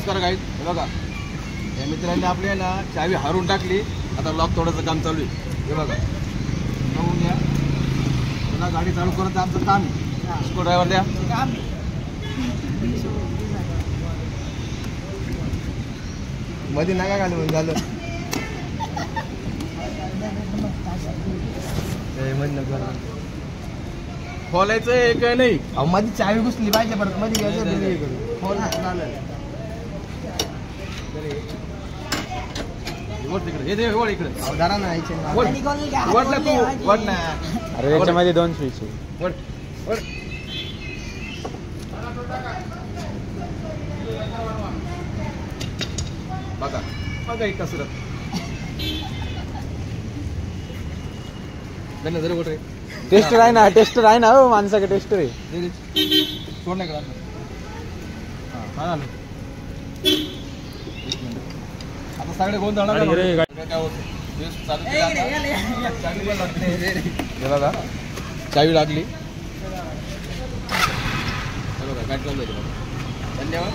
नमस्कार गाईज. हे बघा या मित्रांनी आपल्या ना चावी हारून टाकली. आता लॉक तोडायचं काम चालू आहे. हे बघा बघून घ्या. तुला गाडी चालू करत आमचं काम आहे. स्क्रू ड्रायव्हर द्या. मध्ये नका घालू म्हणून झालं. खोलायचं आहे काय नाही. मध्ये चावी घुसली पाहिजे परत मध्ये अरे याच्यामध्ये 2 स्विच आहे. बघा बघा एक कसरत जरी कुठे टेस्टर आहे ना, टेस्टर आहे ना हो, माणसाकडे टेस्टर आहे. सोड नाही करा. आता सगळे गोंध बघा चावी लागली. बघा काय धन्यवाद.